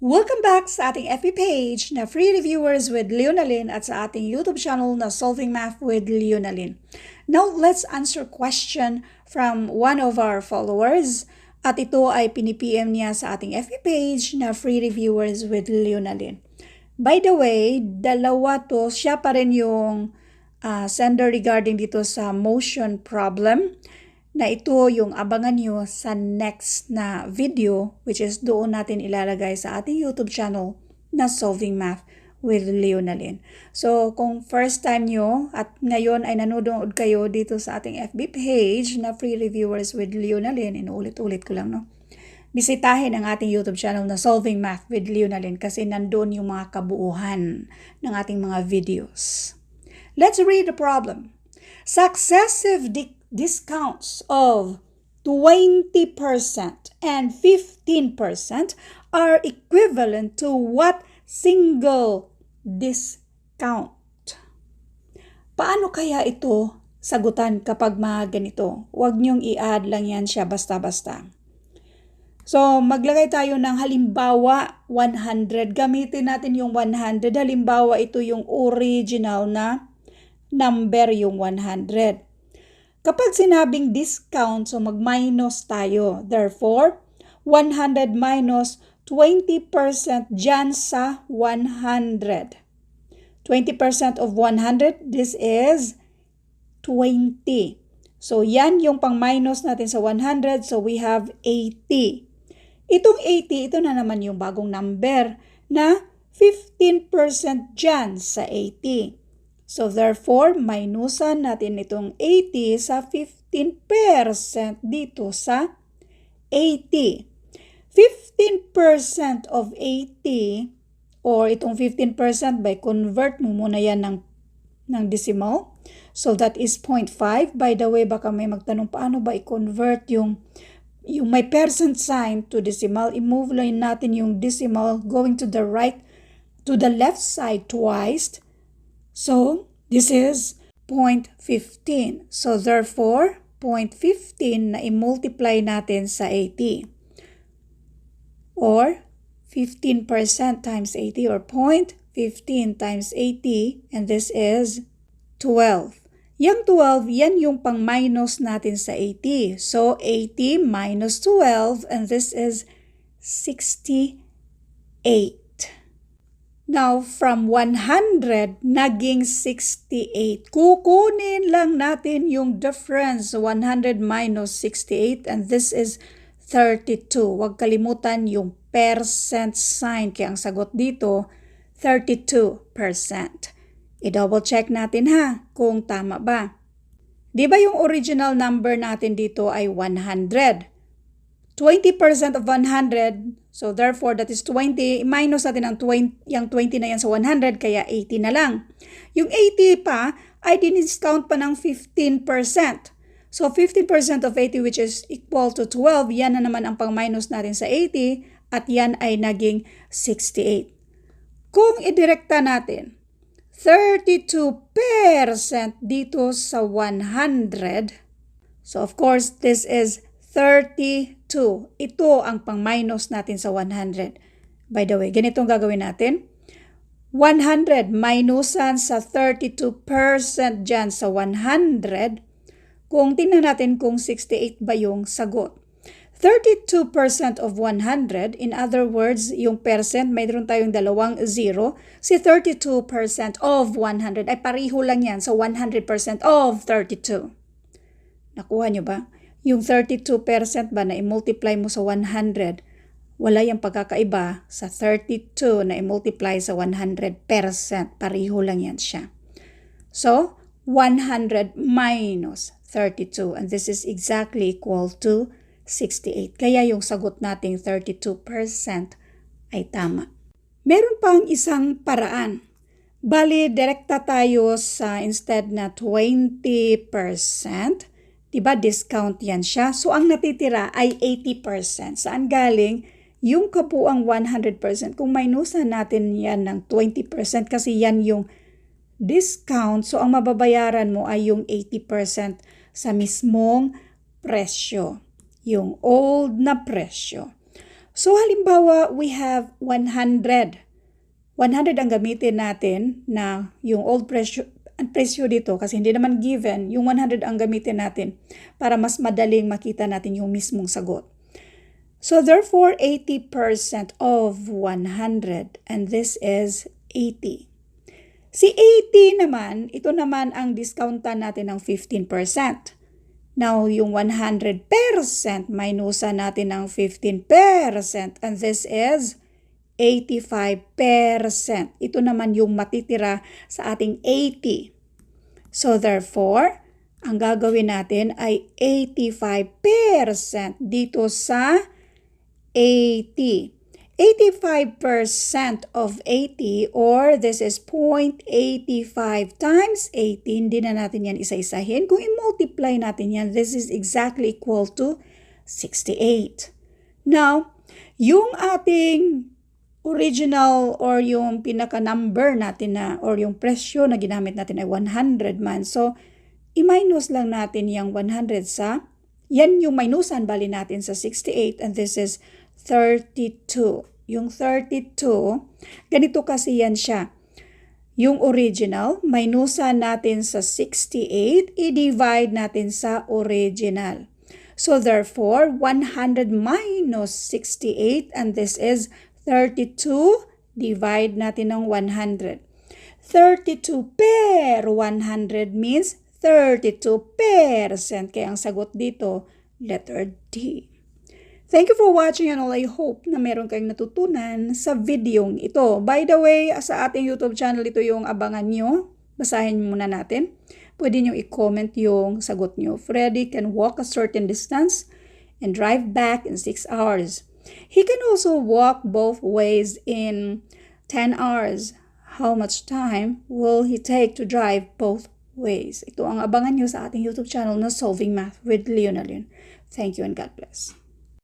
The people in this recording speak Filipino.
Welcome back sa ating FB page na Free Reviewers with Leonalyn at sa ating YouTube channel na Solving Math with Leonalyn. Now, let's answer question from one of our followers at ito ay pinipm niya sa ating FB page na Free Reviewers with Leonalyn. By the way, dalawa to, siya pa rin yung sender regarding dito sa motion problem. Na ito yung abangan nyo sa next na video, which is doon natin ilalagay sa ating YouTube channel na Solving Math with Leonalyn. So, kung first time nyo at ngayon ay nanonood kayo dito sa ating FB page na Free Reviewers with Leonalyn, inuulit-ulit ko lang, no? Bisitahin ang ating YouTube channel na Solving Math with Leonalyn kasi nandoon yung mga kabuuhan ng ating mga videos. Let's read the problem. Successive discounts of 20% and 15% are equivalent to what single discount? Paano kaya ito sagutan kapag mga ganito? Huwag niyong i-add lang yan siya basta-basta. So, maglagay tayo ng halimbawa 100. Gamitin natin yung 100. Halimbawa, ito yung original na number, yung 100. Kapag sinabing discount, so mag-minus tayo. Therefore, 100 minus 20% dyan sa 100. 20% of 100, this is 20. So, yan yung pang-minus natin sa 100. So, we have 80. Itong 80, ito na naman yung bagong number na 15% dyan sa 80. So, therefore, minusan natin itong 80 sa 15% dito sa 80. 15% of 80, or itong 15% by convert mo muna yan ng decimal. So, that is 0.5. By the way, baka may magtanong, paano ba i-convert yung may percent sign to decimal? I-move lang natin yung decimal going to the right, to the left side twice. So, this is 0.15. So, therefore, 0.15 na i-multiply natin sa 80. Or, 15% times 80 or 0.15 times 80, and this is 12. Yung 12, yan yung pang-minus natin sa 80. So, 80 minus 12, and this is 68. Now, from 100, naging 68. Kukunin lang natin yung difference, 100 minus 68, and this is 32. Huwag kalimutan yung percent sign, kaya ang sagot dito, 32%. I-double check natin ha, kung tama ba. Di ba yung original number natin dito ay 100? 20% of 100, so therefore that is 20, minus natin ang 20, yung 20 na yan sa 100, kaya 80 na lang. Yung 80 pa ay din-discount pa ng 15%. So 15% of 80 which is equal to 12, yan na naman ang pang-minus natin sa 80 at yan ay naging 68. Kung idirekta natin, 32% dito sa 100, so of course this is 32. Ito ang pang-minus natin sa 100. By the way, ganitong gagawin natin. 100 minusan sa 32% dyan sa 100. Kung tingnan natin kung 68 ba yung sagot. 32% of 100, in other words, yung percent, mayroon tayong dalawang zero. Si 32% of 100 ay pariho lang yan sa 100% of 32. Nakuha nyo ba? Yung 32% ba na i-multiply mo sa 100, wala yung pagkakaiba sa 32 na i-multiply sa 100%. Pariho lang yan siya. So, 100 minus 32, and this is exactly equal to 68. Kaya yung sagot nating 32% ay tama. Meron pang isang paraan. Bali, direkta tayo sa instead na 20%, diba, discount yan siya. So, ang natitira ay 80%. Saan galing? Yung kabuang 100%. Kung minusan natin yan ng 20% kasi yan yung discount. So, ang mababayaran mo ay yung 80% sa mismong presyo. Yung old na presyo. So halimbawa, we have 100. 100 ang gamitin natin na yung old presyo dito kasi hindi naman given, yung 100 ang gamitin natin para mas madaling makita natin yung mismong sagot. So therefore, 80% of 100 and this is 80. Si 80 naman, ito naman ang discountan natin ng 15%. Now, yung 100%, minusan natin ng 15% and this is 85%. Ito naman yung matitira sa ating 80. So therefore, ang gagawin natin ay 85% dito sa 80. 85% of 80 or this is 0.85 times 18. Hindi na natin yan isa-isahin. Kung i-multiply natin yan, this is exactly equal to 68. Now, yung ating original or yung pinaka-number natin na or yung presyo na ginamit natin ay 100 man. So, i-minus lang natin yung 100 sa, yan yung minusan bali natin sa 68 and this is 32. Yung 32, ganito kasi yan siya. Yung original, minusan natin sa 68, i-divide natin sa original. So therefore, 100 minus 68 and this is 32, divide natin ng 100. 32 per 100 means 32%. Kaya ang sagot dito, letter D. Thank you for watching and all. I hope na meron kayong natutunan sa videong ito. By the way, sa ating YouTube channel, ito yung abangan nyo. Basahin muna natin. Pwede nyo i-comment yung sagot nyo. Freddy can walk a certain distance and drive back in 6 hours. He can also walk both ways in 10 hours. How much time will he take to drive both ways? Ito ang abangan nyo sa ating YouTube channel na Solving Math with Leonalyn. Thank you and God bless.